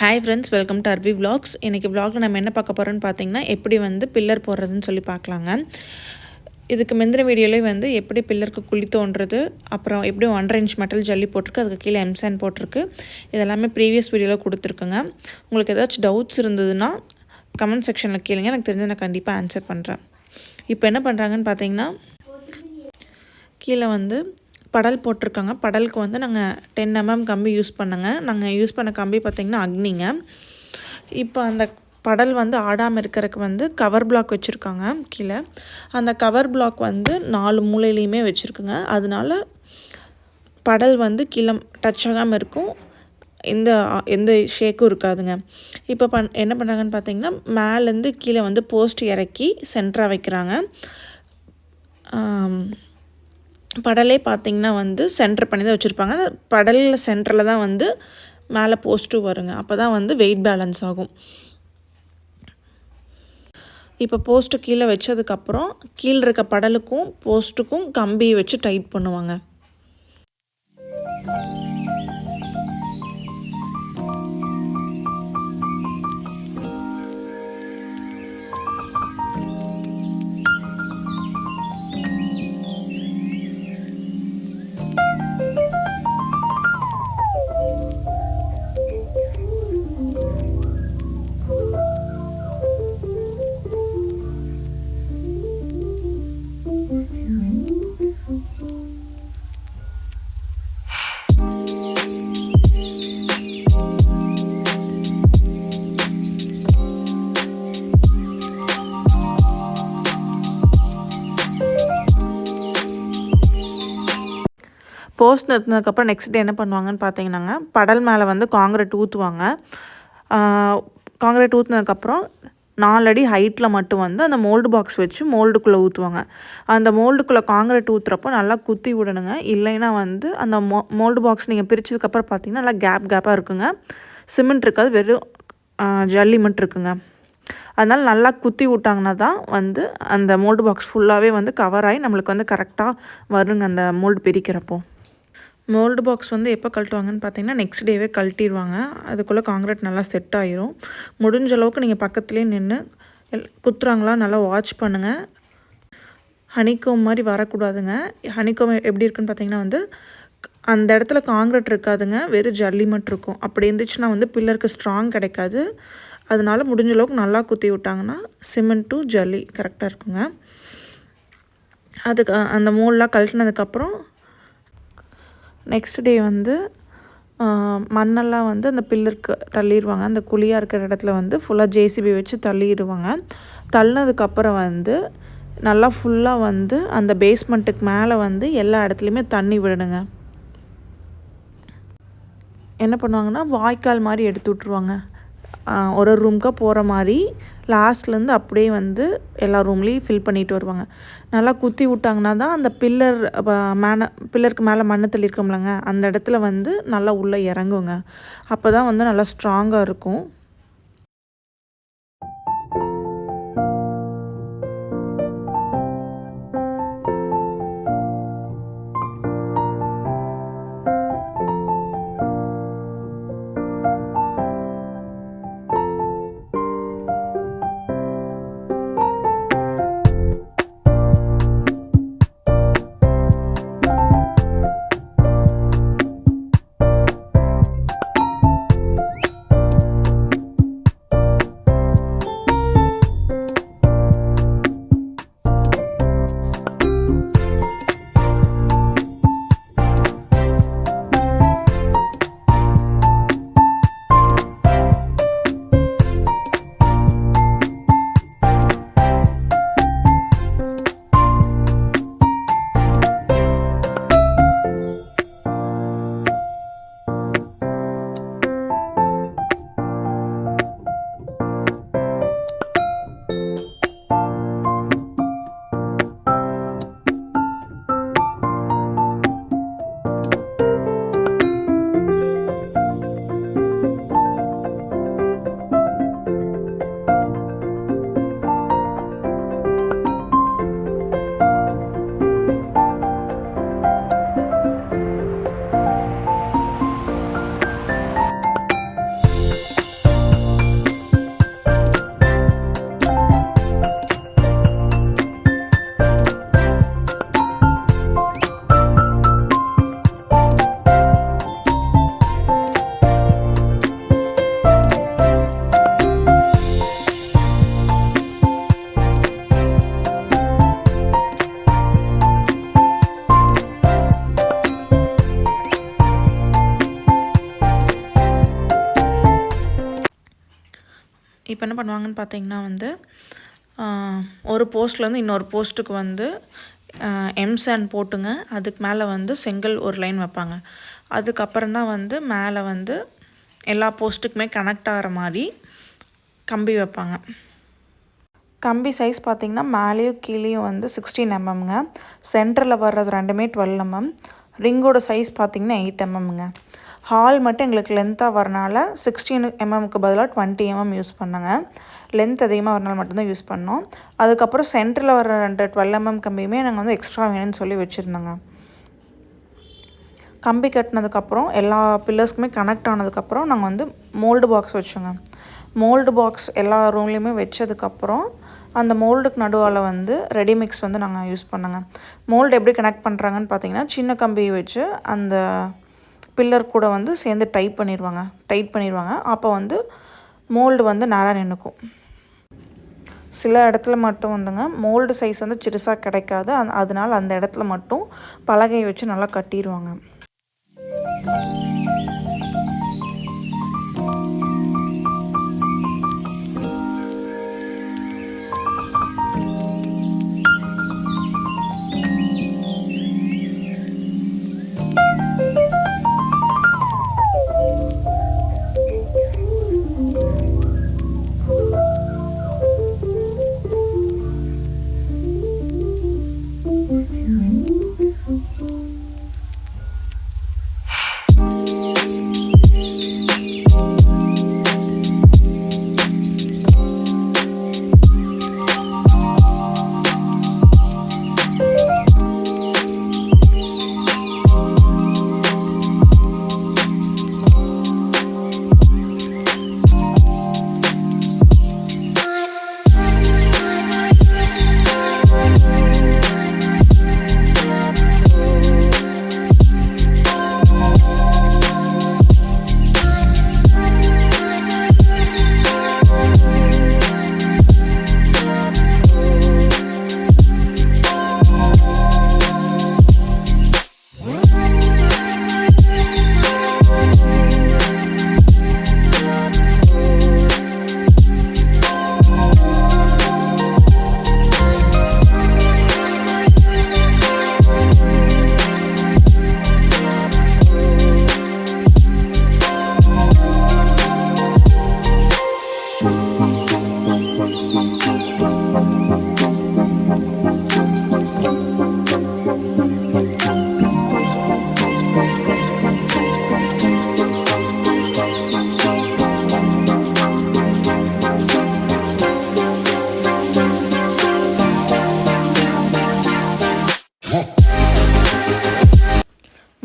Hi friends, welcome to அர்வி vlogs. இன்றைக்கி விலாகில் நம்ம என்ன பார்க்க போகிறோன்னு பார்த்தீங்கன்னா, எப்படி வந்து பில்லர் போடுறதுன்னு சொல்லி பார்க்கலாங்க. இதுக்கு முந்தின வீடியோலேயே வந்து எப்படி பில்லருக்கு குழி தோண்டுறது, அப்புறம் எப்படி 1.5 இன்ச் மெட்டல் ஜல்லி போட்டிருக்கு, அதுக்கு கீழே எம்சான் போட்டிருக்கு. இதெல்லாமே ப்ரீவியஸ் வீடியோவில் கொடுத்துருக்குங்க. உங்களுக்கு ஏதாச்சும் டவுட்ஸ் இருந்ததுன்னா கமெண்ட் செக்ஷனில் கேளுங்க, எனக்கு தெரிஞ்சு நான் கண்டிப்பாக ஆன்சர் பண்ணுறேன். இப்போ என்ன பண்ணுறாங்கன்னு பார்த்தீங்கன்னா, கீழே வந்து படல் போட்டிருக்காங்க. படலுக்கு வந்து நாங்கள் 10 mm கம்பி யூஸ் பண்ணுங்க. நாங்கள் யூஸ் பண்ண கம்பி பார்த்திங்கன்னா அக்னிங்க. இப்போ அந்த படல் வந்து ஆடாமல் இருக்கிறதுக்கு வந்து கவர் பிளாக் வச்சுருக்காங்க கீழே. அந்த கவர் பிளாக் வந்து 4 மூலையிலையுமே வச்சுருக்குங்க. அதனால படல் வந்து கீழே டச் ஆகாமல் இருக்கும், எந்த ஷேக்கும் இருக்காதுங்க. இப்போ என்ன பண்ணுறாங்கன்னு பார்த்தீங்கன்னா, மேலேருந்து கீழே வந்து போஸ்ட் இறக்கி சென்டராக வைக்கிறாங்க. படலே பார்த்திங்கன்னா வந்து சென்டர் பண்ணி தான் வச்சுருப்பாங்க. படலில் சென்டரில் தான் வந்து மேலே போஸ்ட்டும் வருங்க. அப்போ தான் வந்து வெயிட் பேலன்ஸ் ஆகும். இப்போ போஸ்ட்டு கீழே வச்சதுக்கப்புறம் கீழே இருக்க படலுக்கும் போஸ்ட்டுக்கும் கம்பியை வச்சு டைட் பண்ணுவாங்க. போஸ்ட் நிறுத்தினதுக்கப்புறம் நெக்ஸ்ட் டே என்ன பண்ணுவாங்கன்னு பார்த்தீங்கன்னாங்க, படல் மேலே வந்து காங்கிரீட் ஊற்றுவாங்க. காங்கிரீட் ஊற்றுனதுக்கப்புறம் 4 அடி ஹைட்டில் மட்டும் வந்து அந்த மோல்டு பாக்ஸ் வச்சு மோல்டுக்குள்ளே ஊற்றுவாங்க. அந்த மோல்டுக்குள்ளே காங்கிரீட் ஊற்றுறப்போ நல்லா குத்தி விடணுங்க. இல்லைன்னா வந்து அந்த மோல்டு பாக்ஸ் நீங்கள் பிரித்ததுக்கப்புறம் பார்த்தீங்கன்னா நல்லா கேப்பாக இருக்குங்க. சிமெண்ட் இருக்காது, வெறும் ஜல்லி மட்டும் இருக்குங்க. அதனால் நல்லா குத்தி விட்டாங்கன்னா தான் வந்து அந்த மோல்டு பாக்ஸ் ஃபுல்லாகவே வந்து கவர் ஆகி நம்மளுக்கு வந்து கரெக்டாக வருங்க அந்த மோல்டு பிரிக்கிறப்போ. மோல்டு பாக்ஸ் வந்து எப்போ கழட்டுவாங்கன்னு பார்த்தீங்கன்னா, நெக்ஸ்ட் டேவே கழட்டிடுவாங்க. அதுக்குள்ளே காங்கிரீட் நல்லா செட் ஆகிரும். முடிஞ்ச அளவுக்கு நீங்கள் பக்கத்துலேயே நின்று குத்துறாங்களா நல்லா வாட்ச் பண்ணுங்கள். ஹனிகோம் மாதிரி வரக்கூடாதுங்க. ஹனிகோம் எப்படி இருக்குன்னு பார்த்தீங்கன்னா வந்து அந்த இடத்துல காங்கிரீட் இருக்காதுங்க, வெறும் ஜல்லி மட்டும் இருக்கும். அப்படி இருந்துச்சுன்னா வந்து பில்லருக்கு ஸ்ட்ராங் கிடைக்காது. அதனால முடிஞ்ச அளவுக்கு நல்லா குத்தி விட்டாங்கன்னா சிமெண்ட்டும் ஜல்லி கரெக்டாக இருக்குங்க. அதுக்கு அந்த மோல்லாம் கழட்டினதுக்கப்புறம் நெக்ஸ்ட் டே வந்து மண்ணெல்லாம் வந்து அந்த பில்லருக்கு தள்ளிடுவாங்க. அந்த குழியாக இருக்கிற இடத்துல வந்து ஃபுல்லாக ஜேசிபி வச்சு தள்ளிடுவாங்க. தள்ளினதுக்கப்புறம் வந்து நல்லா ஃபுல்லாக வந்து அந்த பேஸ்மெண்ட்டுக்கு மேலே வந்து எல்லா இடத்துலையுமே தண்ணி விடணுங்க. என்ன பண்ணுவாங்கன்னா, வாய்க்கால் மாதிரி எடுத்து விட்ருவாங்க. ஒரு ரூமுக்காக போகிற மாதிரி லாஸ்ட்லேருந்து அப்படியே வந்து எல்லா ரூம்லேயும் ஃபில் பண்ணிட்டு வருவாங்க. நல்லா குத்தி விட்டாங்கன்னா தான் அந்த பில்லருக்கு மேலே மண் தள்ளியிருக்கோம்லங்க, அந்த இடத்துல வந்து நல்லா உள்ளே இறங்குங்க. அப்போ தான் வந்து நல்லா ஸ்ட்ராங்காக இருக்கும். இப்போ என்ன பண்ணுவாங்கன்னு பார்த்தீங்கன்னா வந்து ஒரு போஸ்ட்லேருந்து இன்னொரு போஸ்ட்டுக்கு வந்து எம்சாண்ட் போட்டுங்க அதுக்கு மேலே வந்து செங்கல் ஒரு லைன் வைப்பாங்க. அதுக்கப்புறம் தான் வந்து மேலே வந்து எல்லா போஸ்ட்டுக்குமே கனெக்ட் ஆகிற மாதிரி கம்பி வைப்பாங்க. கம்பி சைஸ் பார்த்திங்கன்னா மேலேயும் கீழேயும் வந்து 16 mmங்க. சென்டரில் வர்றது ரெண்டுமே 12 mm. ரிங்கோட சைஸ் பார்த்திங்கன்னா 8 mmங்க. ஹால் மட்டும் எங்களுக்கு லென்த்தாக வரனால 16 mmக்கு பதிலாக 20 mm யூஸ் பண்ணாங்க. லென்த் அதிகமாக வரனால மட்டும்தான் யூஸ் பண்ணோம். அதுக்கப்புறம் சென்டரில் வர 12 mm கம்பியுமே நாங்கள் வந்து எக்ஸ்ட்ரா வேணும்னு சொல்லி வச்சுருந்தோங்க. கம்பி கட்டினதுக்கப்புறம் எல்லா பில்லர்ஸ்க்குமே கனெக்ட் ஆனதுக்கப்புறம் நாங்கள் வந்து மோல்டு பாக்ஸ் வச்சோங்க. மோல்டு பாக்ஸ் எல்லா ரூம்லேயுமே வச்சதுக்கப்புறம் அந்த மோல்டுக்கு நடுவால் வந்து ரெடிமிக்ஸ் வந்து நாங்கள் யூஸ் பண்ணோங்க. மோல்டு எப்படி கனெக்ட் பண்ணுறாங்கன்னு பார்த்தீங்கன்னா சின்ன கம்பி வச்சு அந்த பில்லர் கூட வந்து சேர்ந்து டைட் பண்ணிடுவாங்க. அப்போ வந்து மோல்டு வந்து நேராக நின்றுக்கும். சில இடத்துல மட்டும் வந்துங்க மோல்டு சைஸ் வந்து சிறுசாக கிடைக்காது. அதனால் அந்த இடத்துல மட்டும் பலகை வச்சு நல்லா கட்டிடுவாங்க.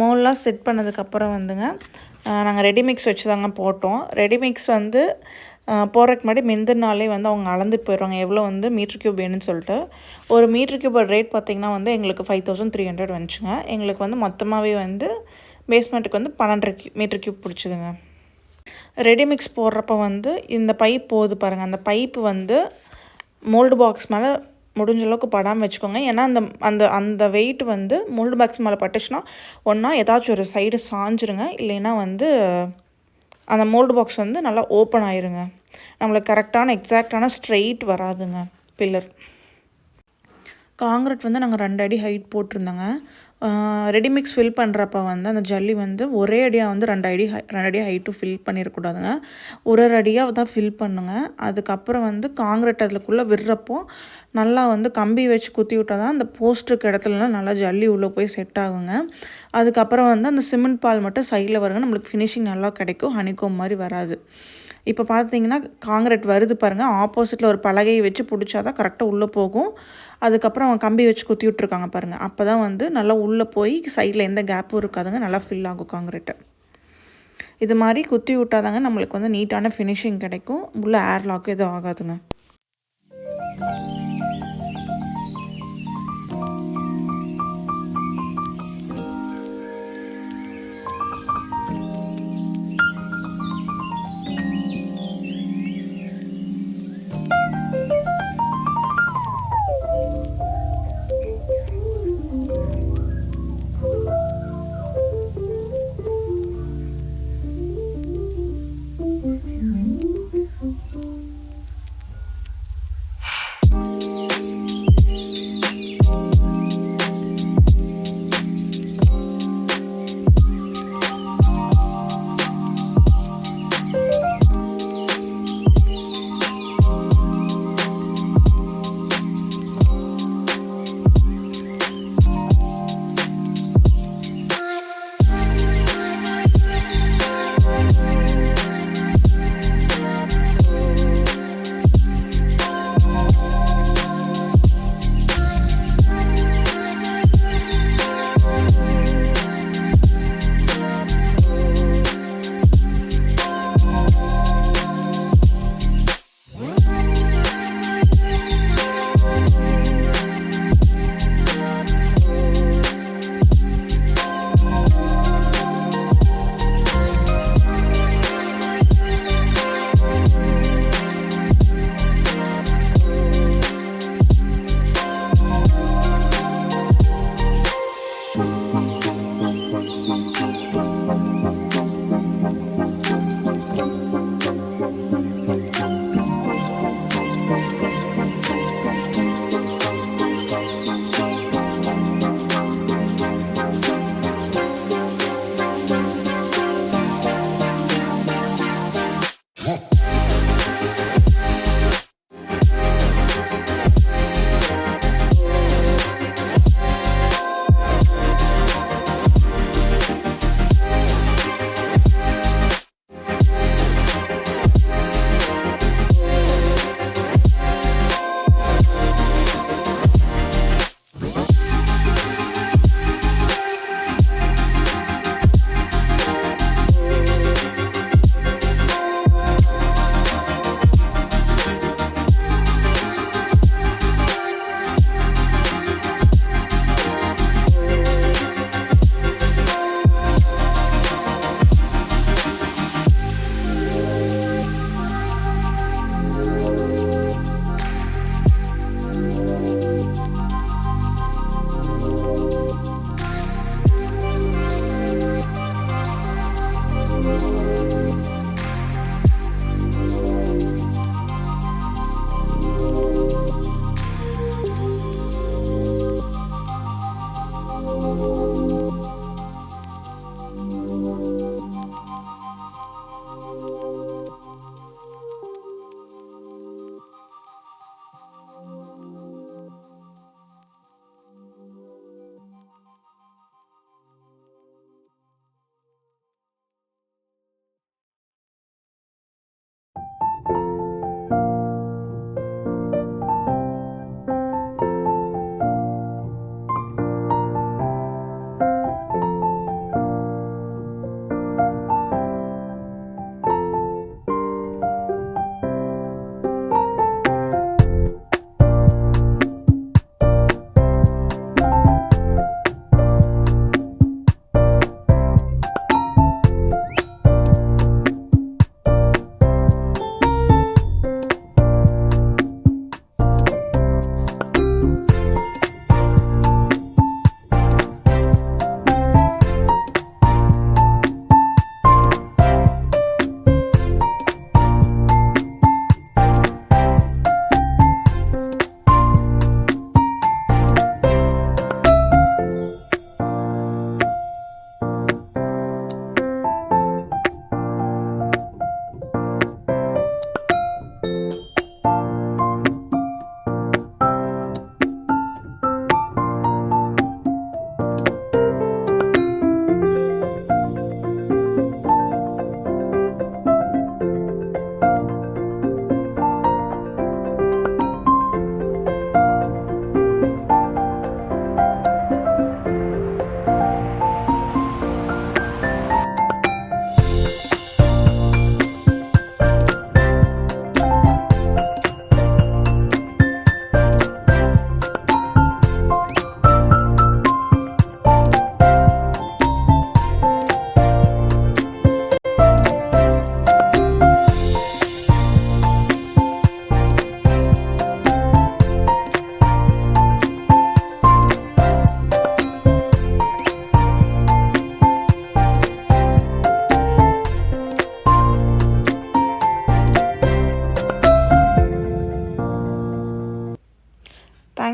மோல்லாம் செட் பண்ணதுக்கப்புறம் வந்துங்க நாங்கள் ரெடிமிக்ஸ் வச்சு தாங்க போட்டோம். ரெடிமிக்ஸ் வந்து போடுறதுக்கு முன்னாடி முந்தின நாளே வந்து அவங்க அளந்துட்டு போயிடுவாங்க எவ்வளோ வந்து மீட்ரு க்யூப் வேணும்னு சொல்லிட்டு. ஒரு மீட்ரு க்யூபோட ரேட் பார்த்திங்கன்னா வந்து எங்களுக்கு 5300 வந்துச்சுங்க. எங்களுக்கு வந்து மொத்தமாகவே வந்து பேஸ்மெண்ட்டுக்கு வந்து 12 மீட்ரு க்யூப் பிடிச்சிதுங்க. ரெடிமிக்ஸ் போடுறப்ப வந்து இந்த பைப் போகுது பாருங்கள், அந்த பைப்பு வந்து மோல்டு பாக்ஸ் மேலே முடிஞ்ச அளவுக்கு படாமல் வச்சுக்கோங்க. ஏன்னா அந்த அந்த அந்த வெயிட் வந்து மோல்டு பாக்ஸ் மேலே பட்டுச்சுன்னா ஒன்றா ஏதாச்சும் ஒரு சைடு சாஞ்சிருங்க, இல்லைன்னா வந்து அந்த மோல்டு பாக்ஸ் வந்து நல்லா ஓப்பன் ஆயிருங்க. நம்மளுக்கு கரெக்டான எக்ஸாக்டான ஸ்ட்ரெயிட் வராதுங்க பில்லர். காங்கிரீட் வந்து நாங்கள் 2 அடி ஹைட் போட்டிருந்தோங்க. ரெடிமிக்ஸ் ஃபில் பண்ணுறப்ப வந்து அந்த ஜல்லி வந்து ஒரே அடியாக வந்து 2 அடி ஹைட்டும் ஃபில் பண்ணிடக்கூடாதுங்க. ஒரு அடியாக தான் ஃபில் பண்ணுங்க. அதுக்கப்புறம் வந்து காங்கிரீட் அதுக்குள்ளே விடுறப்போ நல்லா வந்து கம்பி வச்சு குத்தி விட்டால் தான் அந்த போஸ்ட்டுக்கு இடத்துலலாம் நல்லா ஜல்லி உள்ளே போய் செட் ஆகுங்க. அதுக்கப்புறம் வந்து அந்த சிமெண்ட் பால் மட்டும் சைடில் வருங்க, நம்மளுக்கு ஃபினிஷிங் நல்லா கிடைக்கும், ஹனிகோம் மாதிரி வராது. இப்போ பார்த்தீங்கன்னா காங்கிரீட் வருது பாருங்கள், ஆப்போசிட்டில் ஒரு பலகையை வச்சு பிடிச்சா தான் கரெக்டாக உள்ளே போகும். அதுக்கப்புறம் அவங்க கம்பி வச்சு குத்தி விட்ருக்காங்க பாருங்கள், அப்போ தான் வந்து நல்லா உள்ளே போய் சைடில் எந்த கேப்பும் இருக்காதுங்க, நல்லா ஃபில் ஆகும் காங்கிரீட்டு. இது மாதிரி குத்தி விட்டாதாங்க நம்மளுக்கு வந்து நீட்டான ஃபினிஷிங் கிடைக்கும், உள்ளே ஏர் லாக்கு எதுவும் ஆகாதுங்க.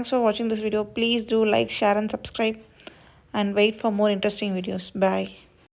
Thanks for watching this video. Please do like, share and subscribe and wait for more interesting videos. Bye.